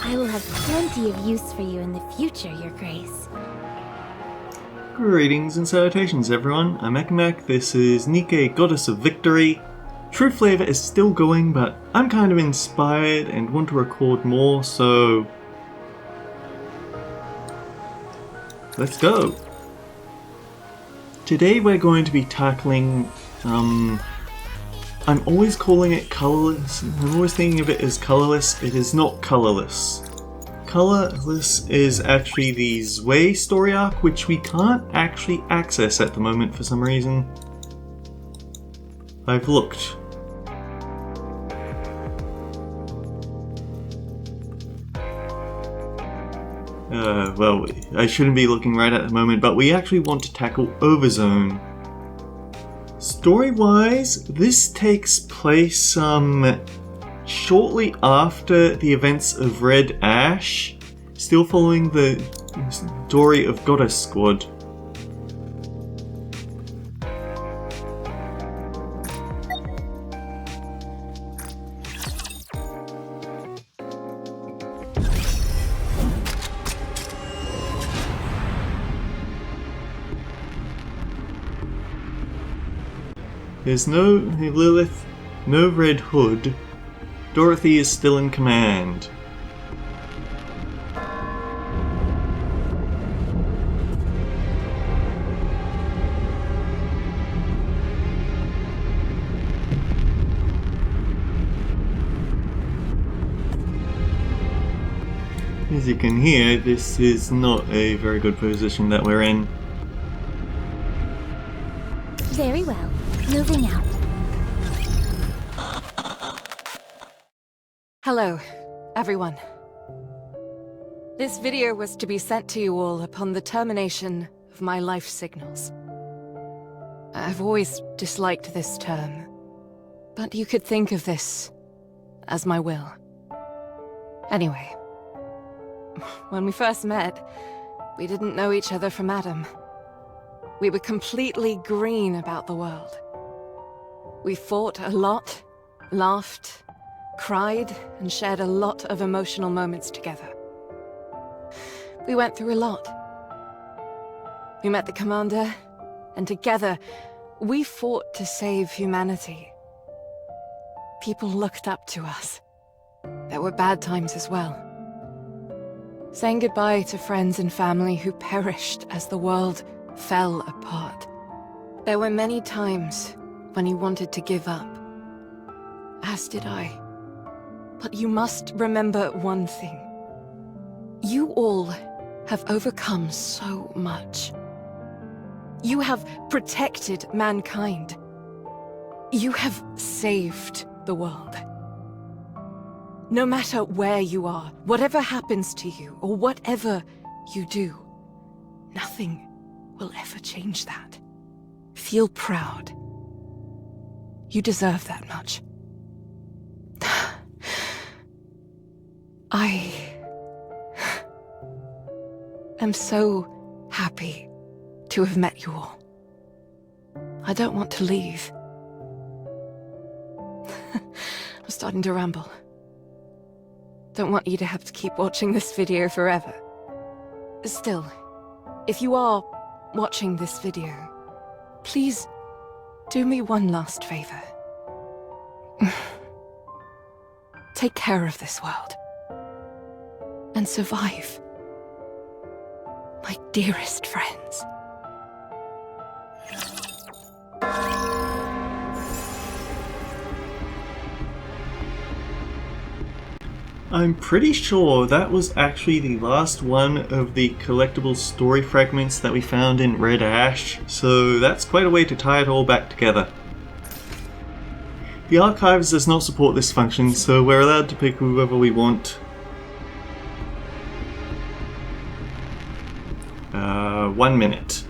I will have plenty of use for you in the future, Your Grace. Greetings and salutations everyone, I'm Ekamek, this is Nike, Goddess of Victory. True Flavor is still going, but I'm kind of inspired and want to record more, so let's go! Today we're going to be tackling, I'm always calling it colorless, I'm always thinking of it as colorless, it is not colorless. Colorless is actually the Zwei story arc, which we can't actually access at the moment for some reason. I've looked. Well, I shouldn't be looking right at the moment, but we actually want to tackle Overzone. Story-wise, this takes place shortly after the events of Red Ash, still following the story of Goddess Squad. There's no Lilith, no Red Hood. Dorothy is still in command. As you can hear, this is not a very good position that we're in. Very well. Moving out. Hello, everyone. This video was to be sent to you all upon the termination of my life signals. I've always disliked this term, but you could think of this as my will. Anyway, when we first met, we didn't know each other from Adam. We were completely green about the world. We fought a lot, laughed, cried, and shared a lot of emotional moments together. We went through a lot. We met the commander, and together, we fought to save humanity. People looked up to us. There were bad times as well. Saying goodbye to friends and family who perished as the world fell apart. There were many times when he wanted to give up, as did I. But you must remember one thing. You all have overcome so much. You have protected mankind. You have saved the world. No matter where you are, whatever happens to you, or whatever you do, nothing will ever change that. Feel proud. You deserve that much. I am so happy to have met you all. I don't want to leave. I'm starting to ramble. Don't want you to have to keep watching this video forever. Still, if you are watching this video, please do me one last favor. Take care of this world. And survive. My dearest friends. I'm pretty sure that was actually the last one of the collectible story fragments that we found in Red Ash, so that's quite a way to tie it all back together. The archives does not support this function, so we're allowed to pick whoever we want. 1 minute.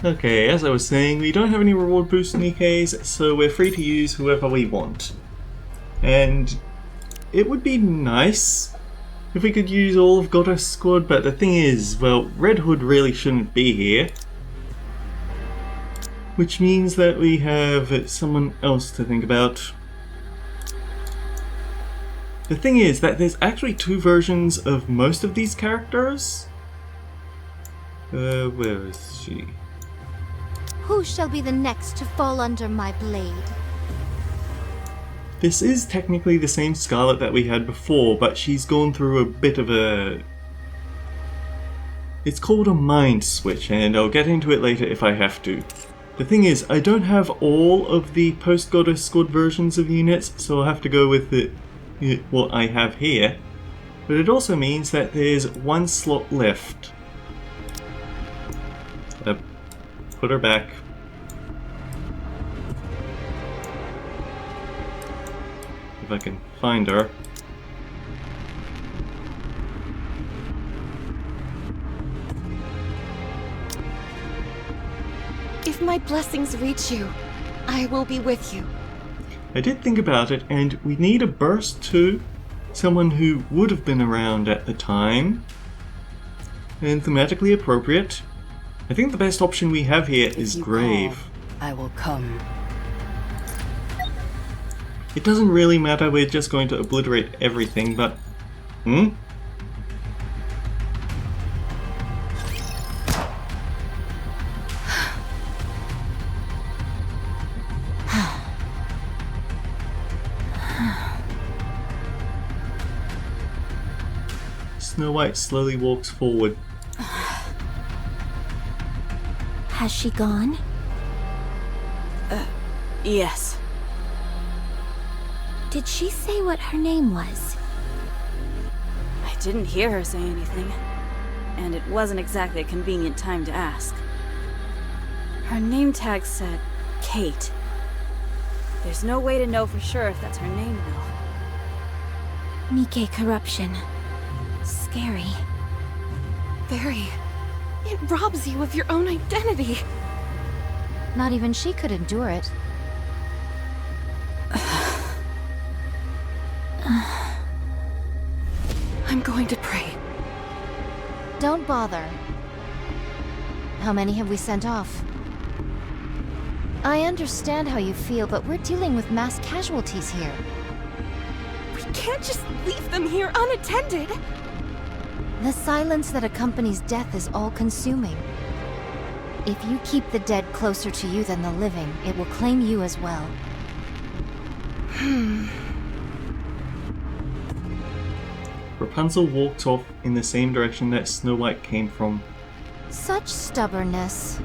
Okay, as I was saying, we don't have any reward boost Nikkes, so we're free to use whoever we want. And it would be nice if we could use all of Goddess Squad, but the thing is, well, Red Hood really shouldn't be here. Which means that we have someone else to think about. The thing is that there's actually two versions of most of these characters. Where is she? Who shall be the next to fall under my blade? This is technically the same Scarlet that we had before, but she's gone through a bit of a... It's called a mind switch, and I'll get into it later if I have to. The thing is, I don't have all of the post-Goddess Squad versions of units, so I'll have to go with what I have here. But it also means that there's one slot left. Put her back. If I can find her. If my blessings reach you, I will be with you. I did think about it, and we need a burst too. Someone who would have been around at the time. And thematically appropriate. I think the best option we have here is Grave. I will come. It doesn't really matter, we're just going to obliterate everything, but... Snow White slowly walks forward. Has she gone? Yes. Did she say what her name was? I didn't hear her say anything, and it wasn't exactly a convenient time to ask. Her name tag said Kate. There's no way to know for sure if that's her name, though. Nikke corruption. Scary. Very. It robs you of your own identity. Not even she could endure it. I'm going to pray. Don't bother. How many have we sent off? I understand how you feel, but we're dealing with mass casualties here. We can't just leave them here unattended. The silence that accompanies death is all-consuming. If you keep the dead closer to you than the living, it will claim you as well. Rapunzel walks off in the same direction that Snow White came from. Such stubbornness.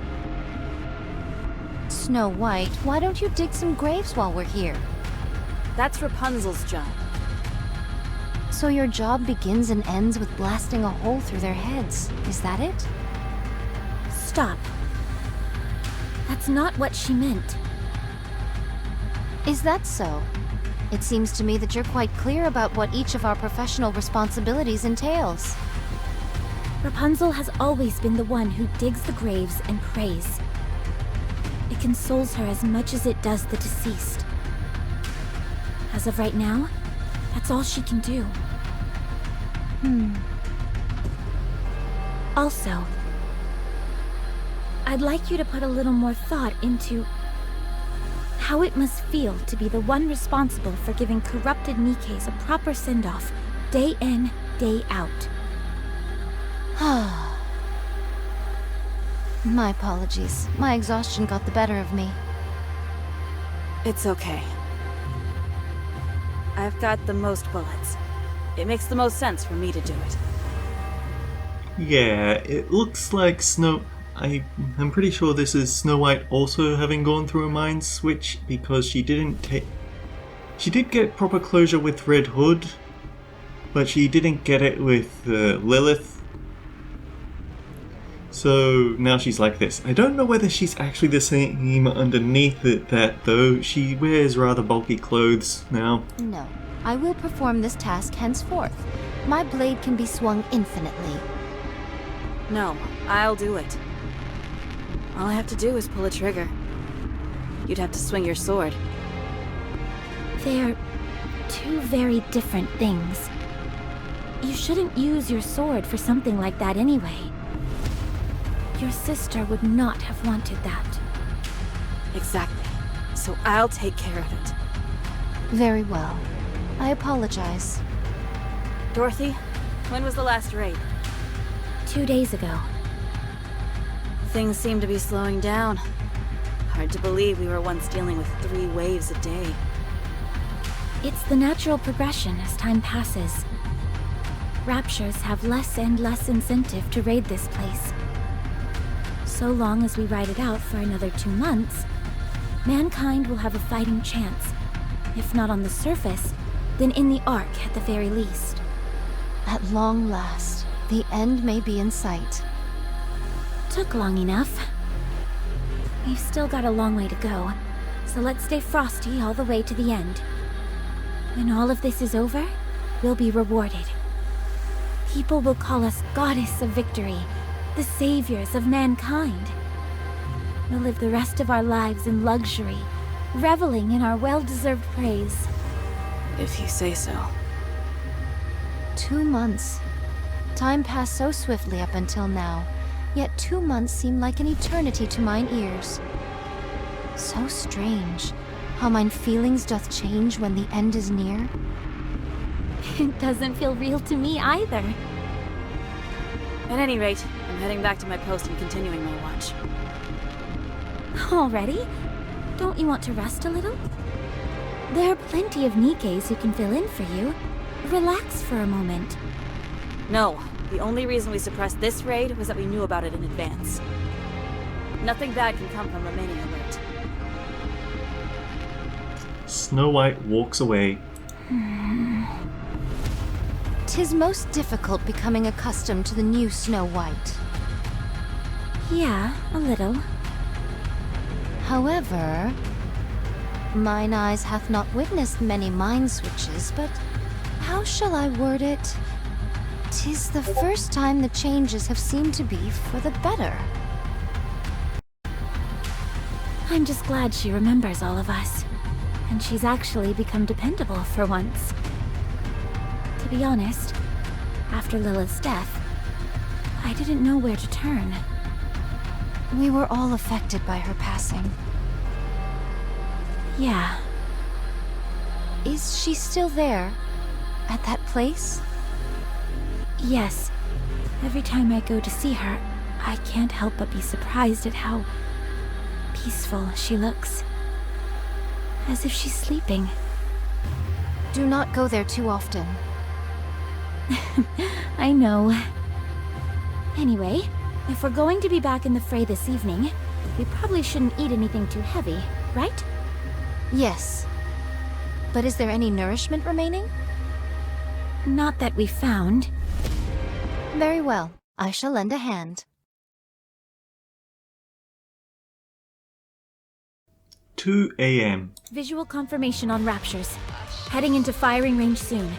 Snow White, why don't you dig some graves while we're here? That's Rapunzel's job. So your job begins and ends with blasting a hole through their heads, is that it? Stop. That's not what she meant. Is that so? It seems to me that you're quite clear about what each of our professional responsibilities entails. Rapunzel has always been the one who digs the graves and prays. It consoles her as much as it does the deceased. As of right now, that's all she can do. Also, I'd like you to put a little more thought into how it must feel to be the one responsible for giving corrupted Nikkes a proper send-off, day in, day out. My apologies. My exhaustion got the better of me. It's okay. I've got the most bullets. It makes the most sense for me to do it. Yeah, it looks like I'm pretty sure this is Snow White also having gone through a mind switch, because she didn't take... She did get proper closure with Red Hood, but she didn't get it with Lilith. So now she's like this. I don't know whether she's actually the same underneath that though. She wears rather bulky clothes now. No, I will perform this task henceforth. My blade can be swung infinitely. No, I'll do it. All I have to do is pull a trigger. You'd have to swing your sword. They're two very different things. You shouldn't use your sword for something like that anyway. Your sister would not have wanted that. Exactly. So I'll take care of it. Very well. I apologize. Dorothy, when was the last raid? 2 days ago. Things seem to be slowing down. Hard to believe we were once dealing with 3 waves a day. It's the natural progression as time passes. Raptures have less and less incentive to raid this place. So long as we ride it out for another 2 months, mankind will have a fighting chance. If not on the surface, then in the Ark at the very least. At long last, the end may be in sight. Took long enough. We've still got a long way to go, so let's stay frosty all the way to the end. When all of this is over, we'll be rewarded. People will call us Goddess of Victory, the saviors of mankind. We'll live the rest of our lives in luxury, reveling in our well-deserved praise. If you say so. 2 months. Time passed so swiftly up until now, yet 2 months seem like an eternity to mine ears. So strange, how mine feelings doth change when the end is near. It doesn't feel real to me either. At any rate, I'm heading back to my post and continuing my watch. Already? Don't you want to rest a little? There are plenty of Nikkes who can fill in for you. Relax for a moment. No, the only reason we suppressed this raid was that we knew about it in advance. Nothing bad can come from remaining alert. Snow White walks away. 'Tis most difficult becoming accustomed to the new Snow White. Yeah, a little. However, mine eyes hath not witnessed many mind switches, but how shall I word it? 'Tis the first time the changes have seemed to be for the better. I'm just glad she remembers all of us. And she's actually become dependable for once. To be honest, after Lila's death, I didn't know where to turn. We were all affected by her passing. Yeah. Is she still there? At that place? Yes. Every time I go to see her, I can't help but be surprised at how peaceful she looks. As if she's sleeping. Do not go there too often. I know. Anyway, if we're going to be back in the fray this evening, we probably shouldn't eat anything too heavy, right? Yes. But is there any nourishment remaining? Not that we found. Very well. I shall lend a hand. 2 a.m. Visual confirmation on Raptures. Heading into firing range soon.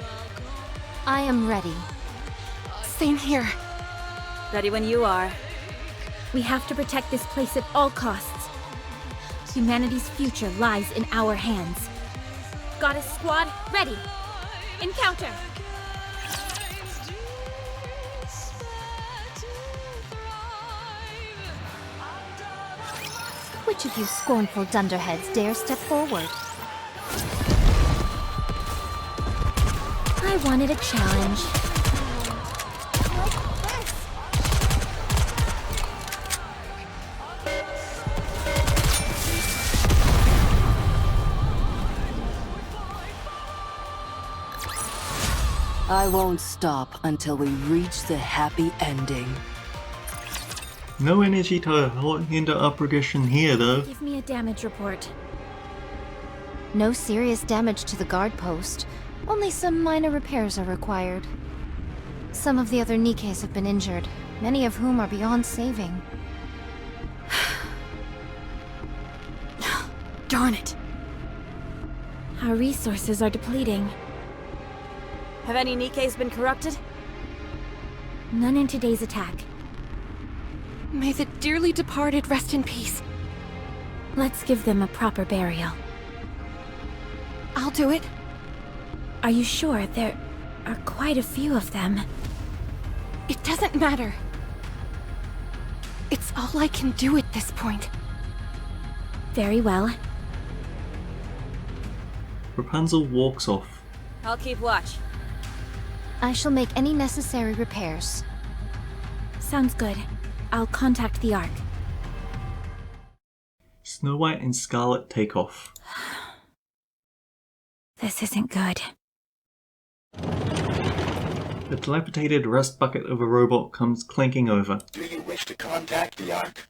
I am ready. Same here. Ready when you are. We have to protect this place at all costs. Humanity's future lies in our hands. Goddess Squad, ready! Encounter! Which of you scornful dunderheads dare step forward? I wanted a challenge. I won't stop until we reach the happy ending. No energy to hinder our progression here, though. Give me a damage report. No serious damage to the guard post. Only some minor repairs are required. Some of the other Nikkes have been injured, many of whom are beyond saving. Darn it. Our resources are depleting. Have any Nikkes been corrupted? None in today's attack. May the dearly departed rest in peace. Let's give them a proper burial. I'll do it. Are you sure? There are quite a few of them. It doesn't matter. It's all I can do at this point. Very well. Rapunzel walks off. I'll keep watch. I shall make any necessary repairs. Sounds good. I'll contact the Ark. Snow White and Scarlet take off. This isn't good. The dilapidated rust bucket of a robot comes clanking over. Do you wish to contact the Ark?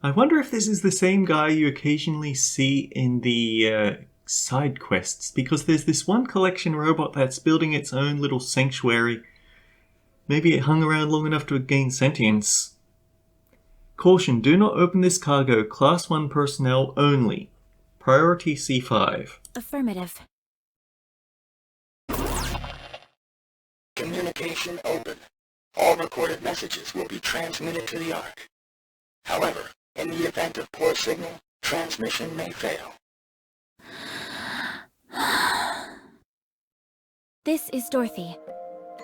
I wonder if this is the same guy you occasionally see in the side quests, because there's this one collection robot that's building its own little sanctuary. Maybe it hung around long enough to gain sentience. Caution, do not open this cargo. Class 1 personnel only. Priority C5. Affirmative. Communication open. All recorded messages will be transmitted to the Ark. However, in the event of poor signal, transmission may fail. This is Dorothy,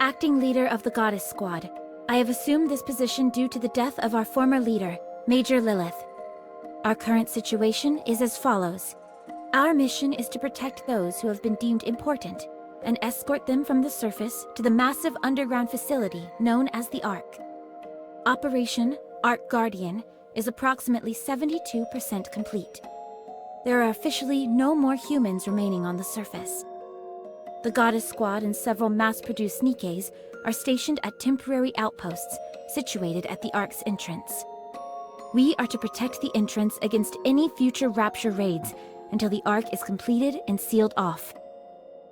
acting leader of the Goddess Squad. I have assumed this position due to the death of our former leader, Major Lilith. Our current situation is as follows. Our mission is to protect those who have been deemed important and escort them from the surface to the massive underground facility known as the Ark. Operation Ark Guardian is approximately 72% complete. There are officially no more humans remaining on the surface. The Goddess Squad and several mass-produced Nikes are stationed at temporary outposts situated at the Ark's entrance. We are to protect the entrance against any future Rapture raids until the Ark is completed and sealed off.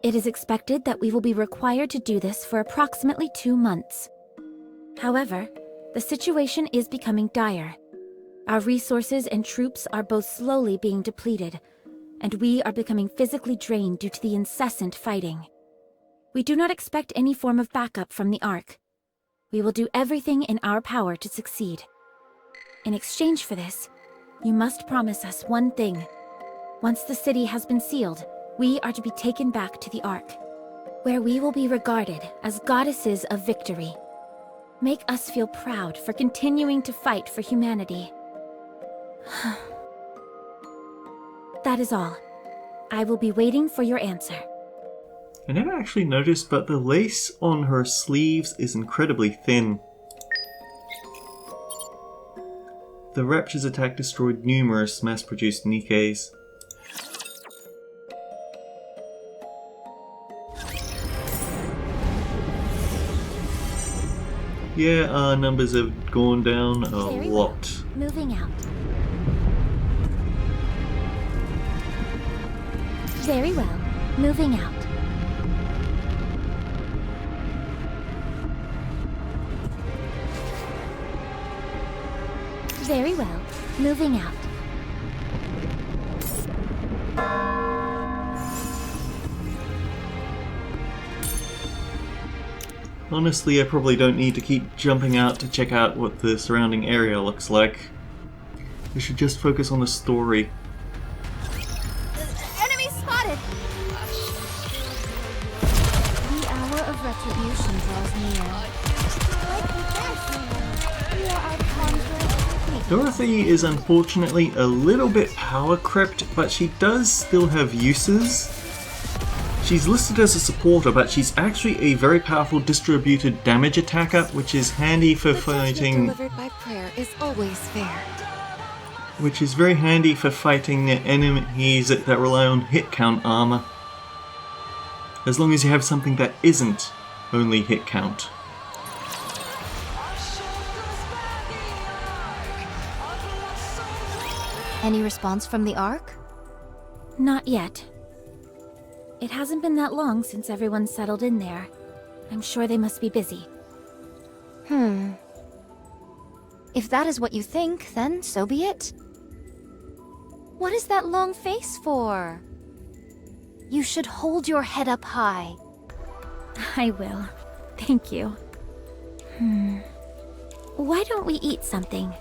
It is expected that we will be required to do this for approximately 2 months. However, the situation is becoming dire. Our resources and troops are both slowly being depleted, and we are becoming physically drained due to the incessant fighting. We do not expect any form of backup from the Ark. We will do everything in our power to succeed. In exchange for this, you must promise us one thing. Once the city has been sealed, we are to be taken back to the Ark, where we will be regarded as goddesses of victory. Make us feel proud for continuing to fight for humanity. That is all. I will be waiting for your answer. I never actually noticed, but the lace on her sleeves is incredibly thin. The Rapture's attack destroyed numerous mass-produced Nikes. Yeah, our numbers have gone down a lot. Moving out. Very well. Moving out. Very well. Moving out. Honestly, I probably don't need to keep jumping out to check out what the surrounding area looks like. I should just focus on the story. Enemy spotted! The hour of retribution draws near. We are our conqueror. Dorothy is unfortunately a little bit power crept, but she does still have uses. She's listed as a supporter, but she's actually a very powerful distributed damage attacker, which is handy for fighting. Delivered by prayer is always fair. Which is very handy for fighting enemies that rely on hit count armor. As long as you have something that isn't only hit count. Any response from the Ark? Not yet. It hasn't been that long since everyone settled in there. I'm sure they must be busy. If that is what you think, then so be it. What is that long face for? You should hold your head up high. I will. Thank you. Why don't we eat something?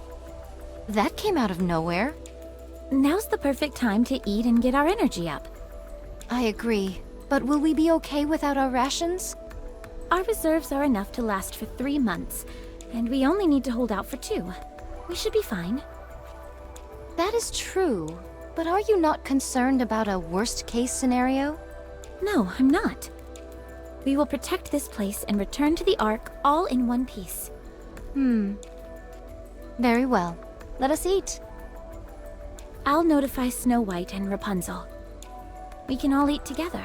That came out of nowhere. Now's the perfect time to eat and get our energy up. I agree. But will we be okay without our rations? Our reserves are enough to last for 3 months, and we only need to hold out for 2. We should be fine. That is true. But are you not concerned about a worst-case scenario? No, I'm not. We will protect this place and return to the Ark all in one piece. Very well. Let us eat. I'll notify Snow White and Rapunzel. We can all eat together.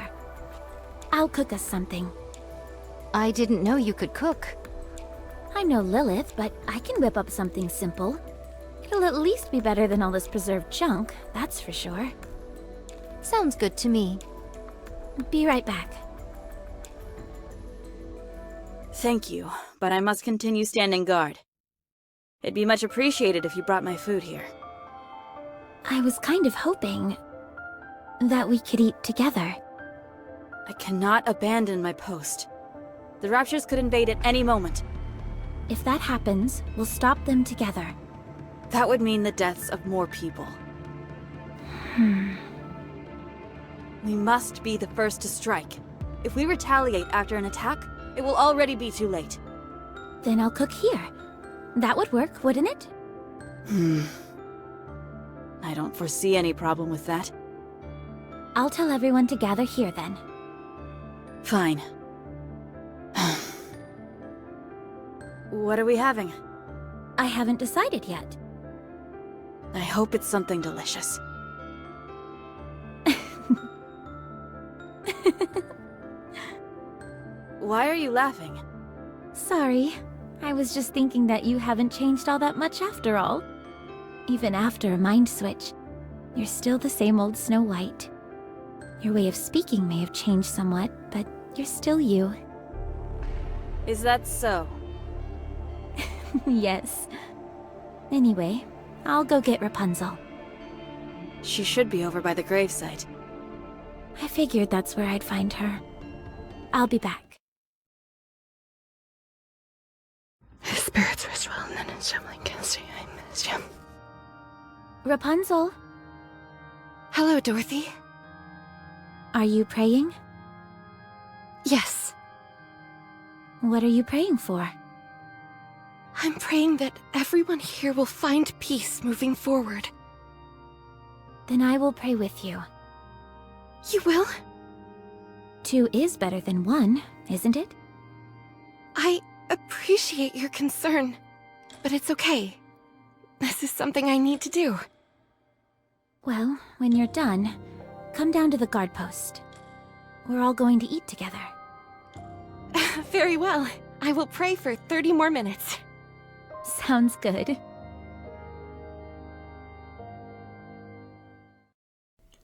I'll cook us something. I didn't know you could cook. I'm no Lilith, but I can whip up something simple. It'll at least be better than all this preserved junk, that's for sure. Sounds good to me. Be right back. Thank you, but I must continue standing guard. It'd be much appreciated if you brought my food here. I was kind of hoping that we could eat together. I cannot abandon my post. The Raptures could invade at any moment. If that happens, we'll stop them together. That would mean the deaths of more people. We must be the first to strike. If we retaliate after an attack, it will already be too late. Then I'll cook here. That would work, wouldn't it? I don't foresee any problem with that. I'll tell everyone to gather here then. Fine. What are we having? I haven't decided yet. I hope it's something delicious. Why are you laughing? Sorry. I was just thinking that you haven't changed all that much after all. Even after a mind switch, you're still the same old Snow White. Your way of speaking may have changed somewhat, but you're still you. Is that so? Yes. Anyway, I'll go get Rapunzel. She should be over by the gravesite. I figured that's where I'd find her. I'll be back. His spirits rest well, and then in Shemlin can't say I miss you. Rapunzel, Hello, Dorothy. are you praying? Yes, What are you praying for? I'm praying that everyone here will find peace moving forward. Then I will pray with you. You will? 2 is better than 1, isn't it? I appreciate your concern, but it's okay. This is something I need to do. Well, when you're done, come down to the guard post. We're all going to eat together. Very well. I will pray for 30 more minutes. Sounds good.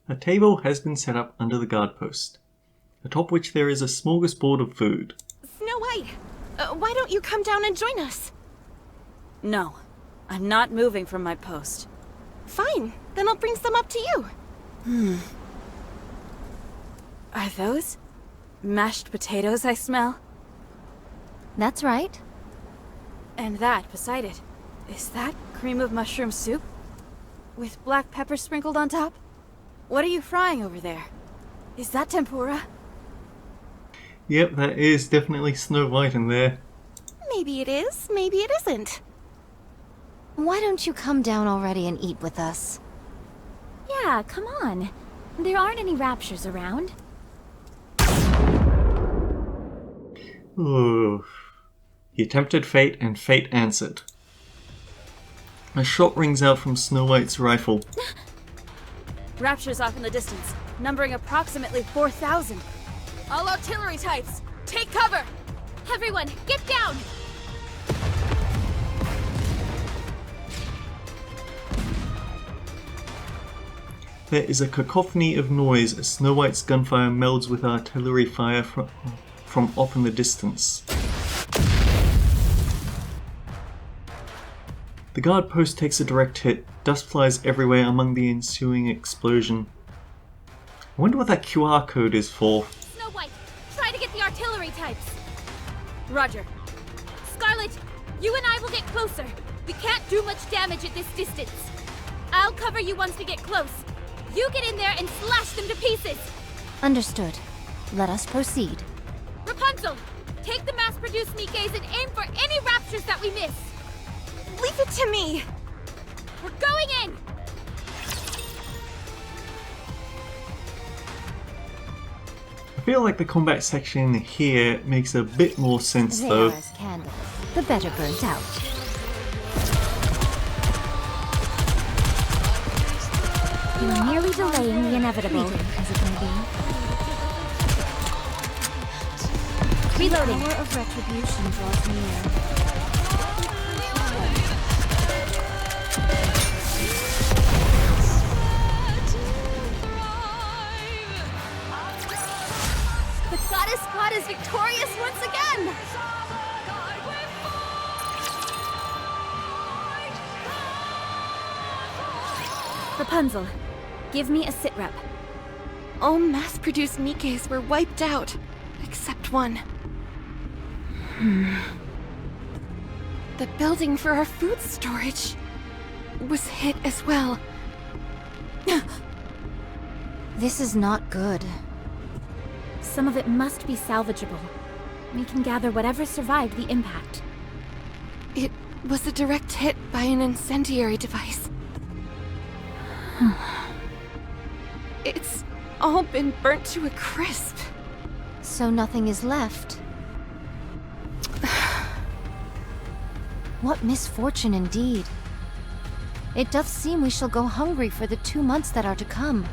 A table has been set up under the guard post, atop which there is a smorgasbord of food. Snow White, why don't you come down and join us? No, I'm not moving from my post. Fine, then I'll bring some up to you. Are those mashed potatoes I smell? That's right. And that beside it, is that cream of mushroom soup? With black pepper sprinkled on top? What are you frying over there? Is that tempura? Yep, that is definitely Snow White in there. Maybe it is, maybe it isn't. Why don't you come down already and eat with us? Yeah, come on. There aren't any raptures around. Ooh. He attempted fate, and fate answered. A shot rings out from Snow White's rifle. Raptures off in the distance, numbering approximately 4,000. All artillery types, take cover! Everyone, get down! There is a cacophony of noise as Snow White's gunfire melds with artillery fire from off in the distance. The guard post takes a direct hit. Dust flies everywhere among the ensuing explosion. I wonder what that QR code is for. Snow White, try to get the artillery types. Roger. Scarlet, you and I will get closer. We can't do much damage at this distance. I'll cover you once we get close. You get in there and slash them to pieces. Understood. Let us proceed. Rapunzel, take the mass-produced Nikes and aim for any raptures that we miss. Leave it to me! We're going in! A feel like the combat section here makes a bit more sense They though. are as candles, the better burnt out. You are merely delaying the inevitable. Fleeting as it may be. Reloading. The hour of retribution draws near. The goddess god is victorious once again! Rapunzel, give me a sit rep. All mass-produced Nikes were wiped out, except one. The building for our food storage was hit as well. This is not good. Some of it must be salvageable. We can gather whatever survived the impact. It was a direct hit by an incendiary device. It's all been burnt to a crisp. So nothing is left. What misfortune indeed. It doth seem we shall go hungry for the 2 months that are to come.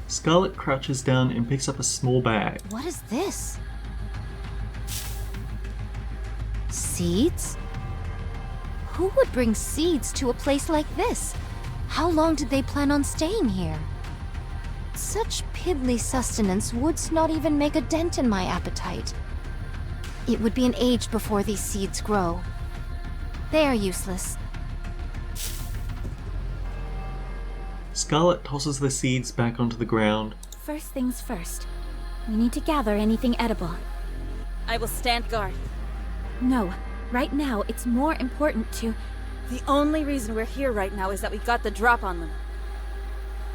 Scarlet crouches down and picks up a small bag. What is this? Seeds? Who would bring seeds to a place like this? How long did they plan on staying here? Such piddly sustenance would not even make a dent in my appetite. It would be an age before these seeds grow. They are useless. Scarlet tosses the seeds back onto the ground. First things first. We need to gather anything edible. I will stand guard. No, right now it's more important to... The only reason we're here right now is that we got the drop on them.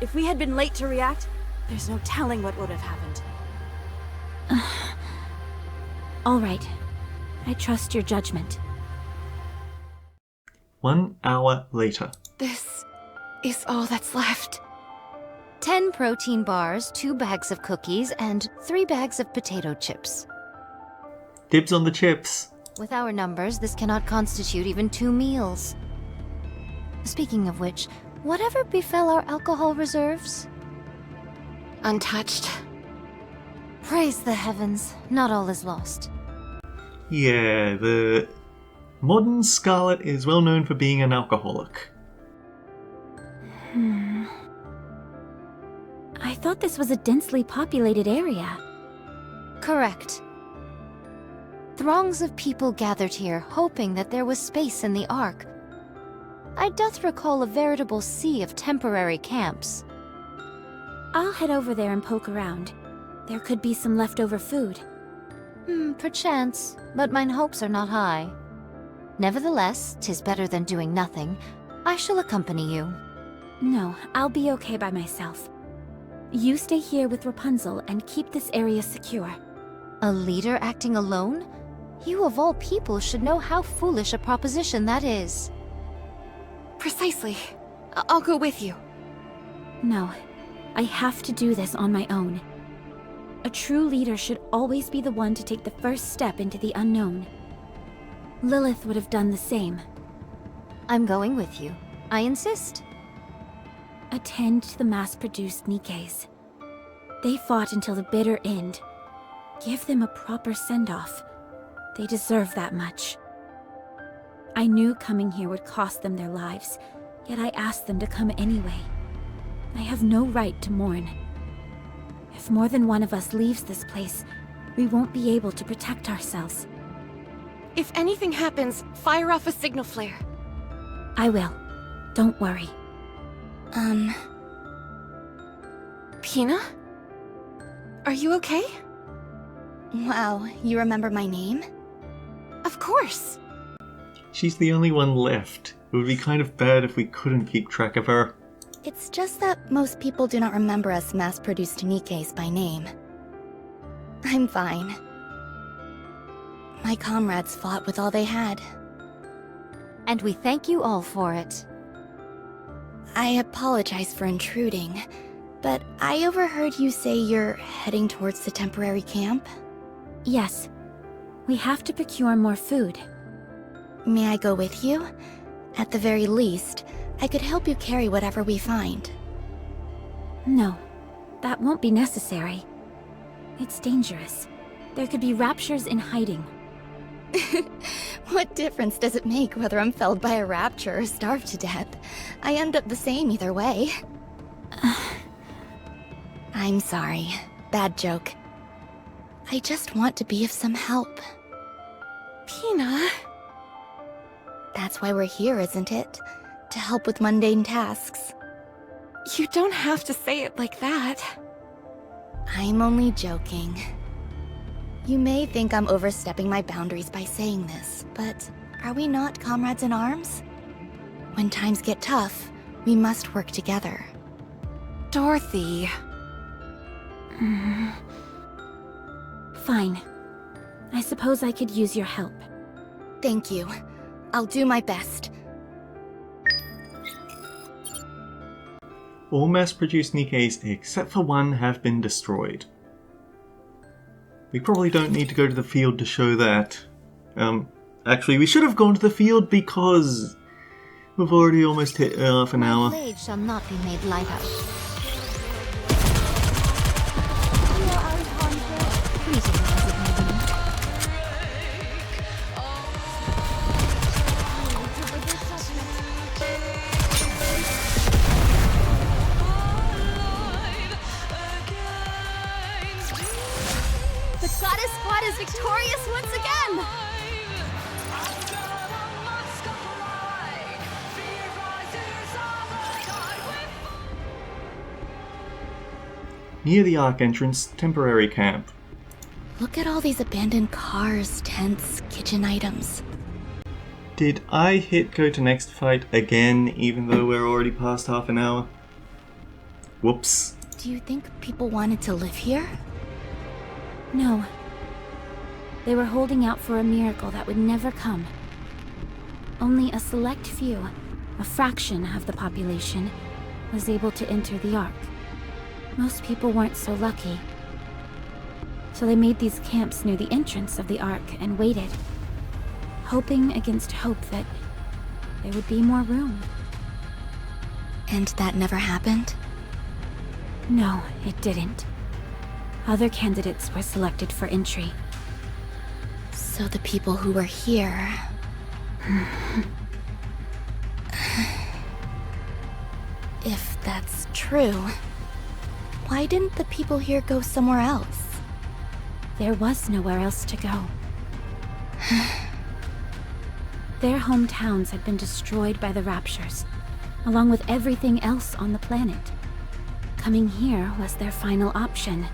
If we had been late to react, there's no telling what would have happened. All right. I trust your judgment. 1 hour later. This is all that's left. 10 protein bars, 2 bags of cookies, and 3 bags of potato chips. Dibs on the chips. With our numbers, this cannot constitute even 2 meals. Speaking of which, whatever befell our alcohol reserves? Untouched. Praise the heavens, not all is lost. Yeah, the modern Scarlet is well known for being an alcoholic. I thought this was a densely populated area. Correct. Throngs of people gathered here, hoping that there was space in the Ark. I doth recall a veritable sea of temporary camps. I'll head over there and poke around. There could be some leftover food. Perchance, but mine hopes are not high. Nevertheless, 'tis better than doing nothing. I shall accompany you. No, I'll be okay by myself. You stay here with Rapunzel and keep this area secure. A leader acting alone? You of all people should know how foolish a proposition that is. Precisely. I'll go with you. No, I have to do this on my own. A true leader should always be the one to take the first step into the unknown. Lilith would have done the same. I'm going with you. I insist. Attend to the mass-produced Nikes. They fought until the bitter end. Give them a proper send-off. They deserve that much. I knew coming here would cost them their lives, yet I asked them to come anyway. I have no right to mourn. If more than one of us leaves this place, we won't be able to protect ourselves. If anything happens, fire off a signal flare. I will. Don't worry. Pina? Are you okay? Wow, you remember my name? Of course. She's the only one left. It would be kind of bad if we couldn't keep track of her. It's just that most people do not remember us mass-produced Nikes by name. I'm fine. My comrades fought with all they had. And we thank you all for it. I apologize for intruding. But I overheard you say you're heading towards the temporary camp. Yes. We have to procure more food. May I go with you? At the very least, I could help you carry whatever we find. No, that won't be necessary. It's dangerous. There could be raptures in hiding. What difference does it make whether I'm felled by a rapture or starved to death? I end up the same either way. I'm sorry. Bad joke. I just want to be of some help. Pina... That's why we're here, isn't it? To help with mundane tasks. You don't have to say it like that. I'm only joking. You may think I'm overstepping my boundaries by saying this, but are we not comrades in arms? When times get tough, we must work together. Dorothy... Fine. I suppose I could use your help. Thank you. I'll do my best. All mass-produced Nikkeis except for one have been destroyed. We probably don't need to go to the field to show that. Actually, we should have gone to the field because we've already almost hit half an hour. My blade shall not be made light of. Greetings, as it may be. The Goddess Squad is victorious once again! Near the Ark entrance, temporary camp. Look at all these abandoned cars, tents, kitchen items. Did I hit go to next fight again, even though we're already past half an hour? Whoops. Do you think people wanted to live here? No. They were holding out for a miracle that would never come. Only a select few, a fraction of the population, was able to enter the Ark. Most people weren't so lucky. So they made these camps near the entrance of the Ark and waited, hoping against hope that there would be more room. And that never happened? No, it didn't. Other candidates were selected for entry. So the people who were here... If that's true, why didn't the people here go somewhere else? There was nowhere else to go. Their hometowns had been destroyed by the Raptures, along with everything else on the planet. Coming here was their final option.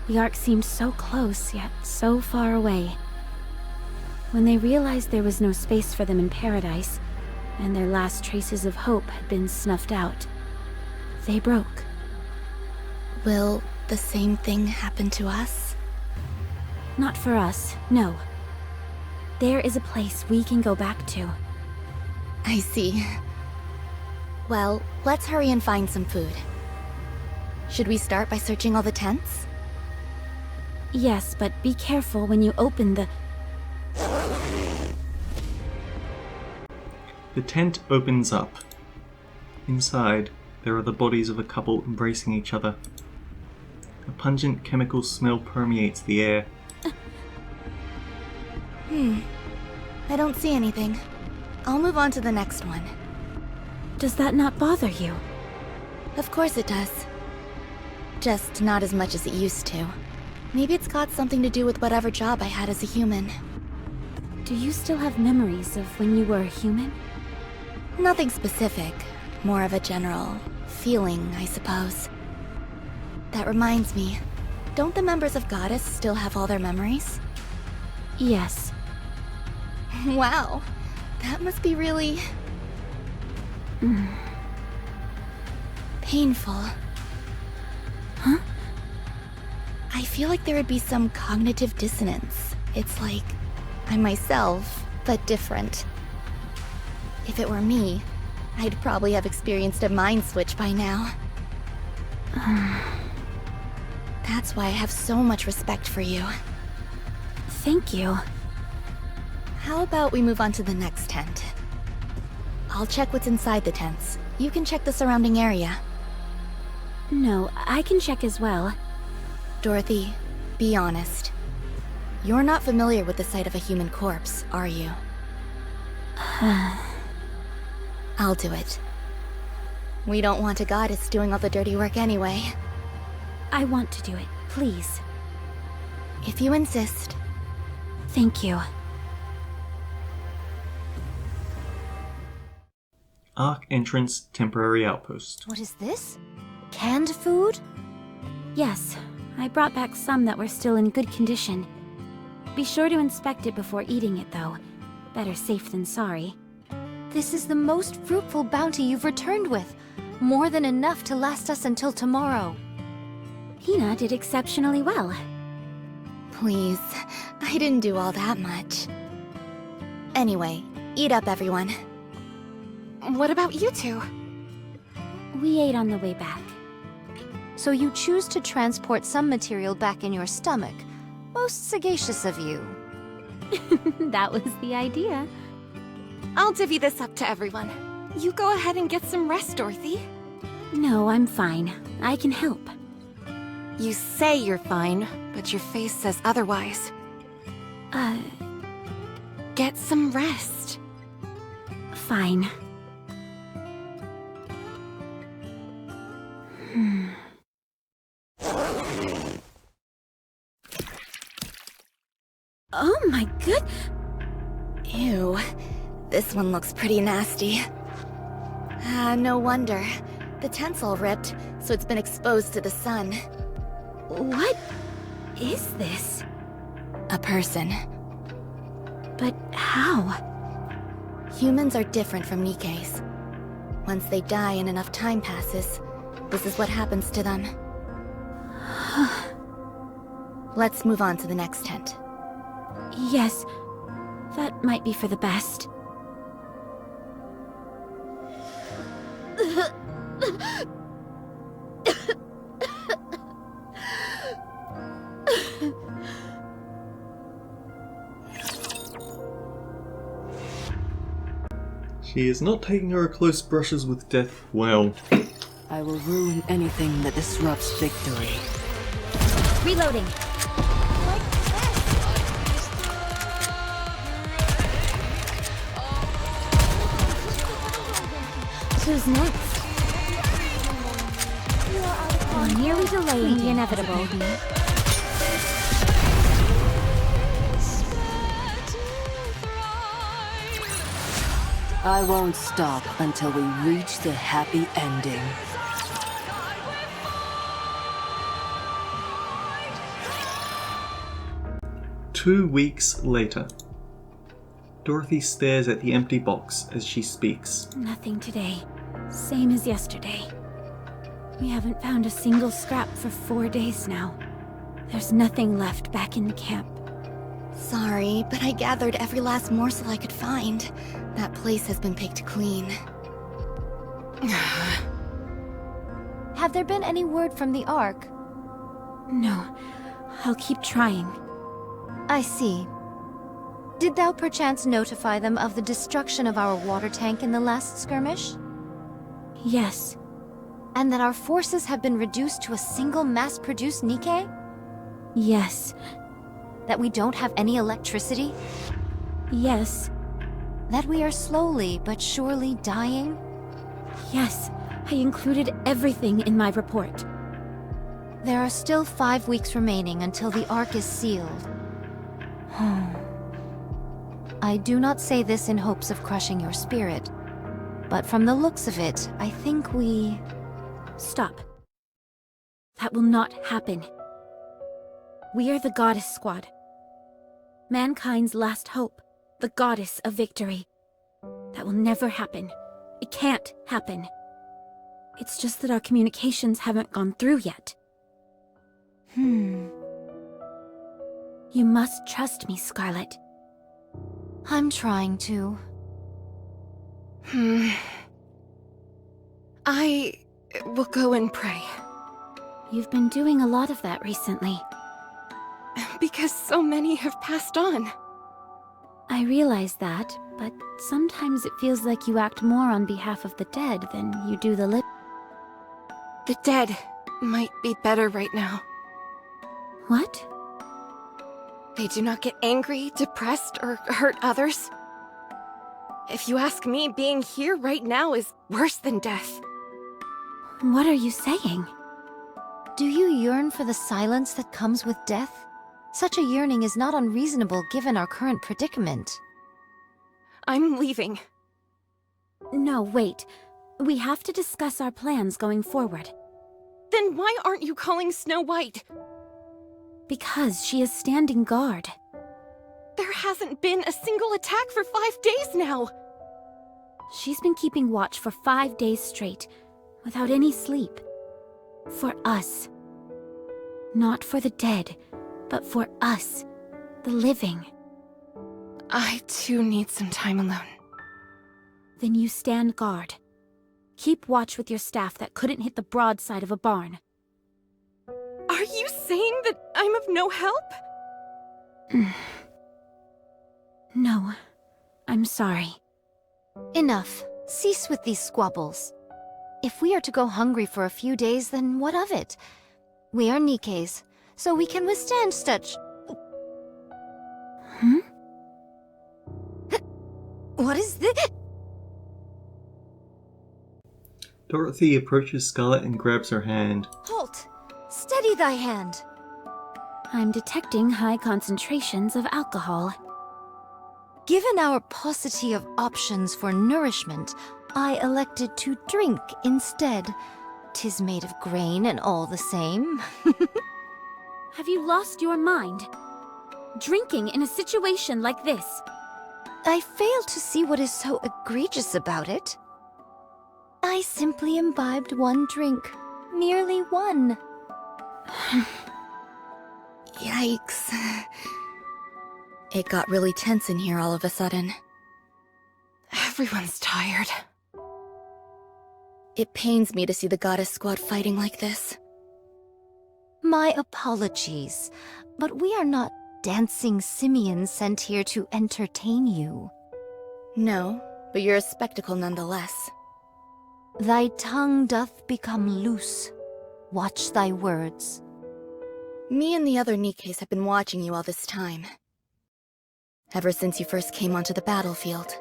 The Ark seemed so close, yet so far away. When they realized there was no space for them in paradise, and their last traces of hope had been snuffed out, they broke. Will the same thing happen to us? Not for us, no. There is a place we can go back to. I see. Well, let's hurry and find some food. Should we start by searching all the tents? Yes, but be careful when you open the... The tent opens up. Inside, there are the bodies of a couple embracing each other. A pungent chemical smell permeates the air. I don't see anything. I'll move on to the next one. Does that not bother you? Of course it does. Just not as much as it used to. Maybe it's got something to do with whatever job I had as a human. Do you still have memories of when you were a human? Nothing specific. More of a general feeling, I suppose. That reminds me. Don't the members of Goddess still have all their memories? Yes. Wow. That must be really... painful. Huh? I feel like there would be some cognitive dissonance. It's like I'm myself, but different. If it were me, I'd probably have experienced a mind switch by now. That's why I have so much respect for you. Thank you. How about we move on to the next tent? I'll check what's inside the tents. You can check the surrounding area. No, I can check as well. Dorothy, be honest. You're not familiar with the sight of a human corpse, are you? I'll do it. We don't want a goddess doing all the dirty work anyway. I want to do it, please. If you insist. Thank you. Ark entrance, temporary outpost. What is this? Canned food? Yes, I brought back some that were still in good condition. Be sure to inspect it before eating it, though. Better safe than sorry. This is the most fruitful bounty you've returned with. More than enough to last us until tomorrow. Hina did exceptionally well. Please, I didn't do all that much. Anyway, eat up, everyone. What about you two? We ate on the way back. So you choose to transport some material back in your stomach. Most sagacious of you. That was the idea. I'll divvy this up to everyone. You go ahead and get some rest, Dorothy. No, I'm fine. I can help. You say you're fine, but your face says otherwise. Get some rest. Fine. Oh my good... Ew. This one looks pretty nasty. No wonder. The tent's all ripped, so it's been exposed to the sun. What is this? A person. But how? Humans are different from Nikke's. Once they die and enough time passes, this is what happens to them. Let's move on to the next tent. Yes, that might be for the best. She is not taking her close brushes with death well. I will ruin anything that disrupts victory. Reloading. Who's next? We're nearly delaying the inevitable. I won't stop until we reach the happy ending. Two weeks later. Dorothy stares at the empty box as she speaks. Nothing today. Same as yesterday. We haven't found a single scrap for 4 days now. There's nothing left back in the camp. Sorry, but I gathered every last morsel I could find. That place has been picked clean. Have there been any word from the Ark? No, I'll keep trying. I see. Did thou perchance notify them of the destruction of our water tank in the last skirmish? Yes. And that our forces have been reduced to a single mass-produced Nikke? Yes. That we don't have any electricity? Yes. That we are slowly but surely dying? Yes. I included everything in my report. There are still 5 weeks remaining until the Ark is sealed. I do not say this in hopes of crushing your spirit, but from the looks of it, I think we... Stop. That will not happen. We are the Goddess Squad. Mankind's last hope. The Goddess of Victory. That will never happen. It can't happen. It's just that our communications haven't gone through yet. You must trust me, Scarlet. I'm trying to. I will go and pray. You've been doing a lot of that recently. Because so many have passed on. I realize that, but sometimes it feels like you act more on behalf of the dead than you do the living. The dead might be better right now. What? They do not get angry, depressed, or hurt others. If you ask me, being here right now is worse than death. What are you saying? Do you yearn for the silence that comes with death? Such a yearning is not unreasonable given our current predicament. I'm leaving. No, wait. We have to discuss our plans going forward. Then why aren't you calling Snow White? Because she is standing guard. There hasn't been a single attack for 5 days now! She's been keeping watch for 5 days straight, without any sleep. For us. Not for the dead, but for us, the living. I too need some time alone. Then you stand guard. Keep watch with your staff that couldn't hit the broadside of a barn. Are you saying that I'm of no help? No, I'm sorry. Enough. Cease with these squabbles. If we are to go hungry for a few days, then what of it? We are Nikkeis, so we can withstand such... What is this? Dorothy approaches Scarlet and grabs her hand. Halt! Steady thy hand! I'm detecting high concentrations of alcohol. Given our paucity of options for nourishment, I elected to drink instead. 'Tis made of grain and all the same. Have you lost your mind? Drinking in a situation like this? I fail to see what is so egregious about it. I simply imbibed one drink. Merely one. Yikes. It got really tense in here all of a sudden. Everyone's tired. It pains me to see the goddess squad fighting like this. My apologies, but we are not dancing simians sent here to entertain you. No, but you're a spectacle nonetheless. Thy tongue doth become loose. Watch thy words. Me and the other Nikkeis have been watching you all this time. Ever since you first came onto the battlefield.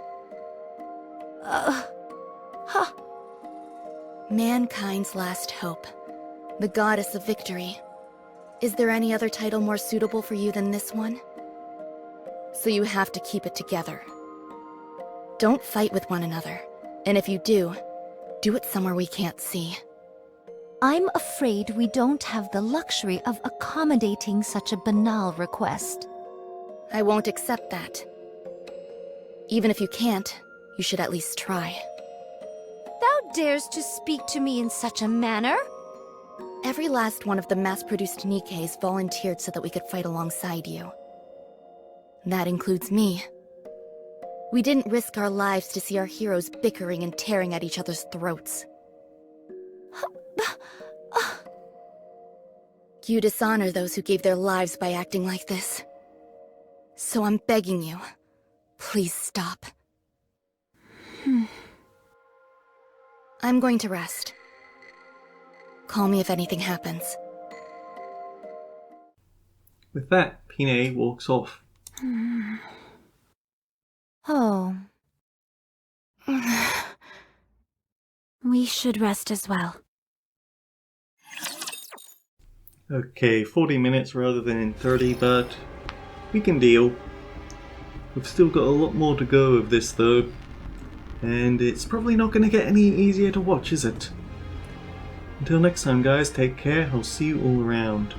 Mankind's last hope. The goddess of victory. Is there any other title more suitable for you than this one? So you have to keep it together. Don't fight with one another. And if you do it somewhere we can't see. I'm afraid we don't have the luxury of accommodating such a banal request. I won't accept that. Even if you can't, you should at least try. Thou dares to speak to me in such a manner? Every last one of the mass-produced Nikkeis volunteered so that we could fight alongside you. That includes me. We didn't risk our lives to see our heroes bickering and tearing at each other's throats. You dishonor those who gave their lives by acting like this. So I'm begging you, please stop. I'm going to rest. Call me if anything happens. With that, Pine walks off. Oh. We should rest as well. Okay, 40 minutes rather than 30, but we can deal. We've still got a lot more to go of this though, and it's probably not going to get any easier to watch, is it? Until next time guys, take care, I'll see you all around.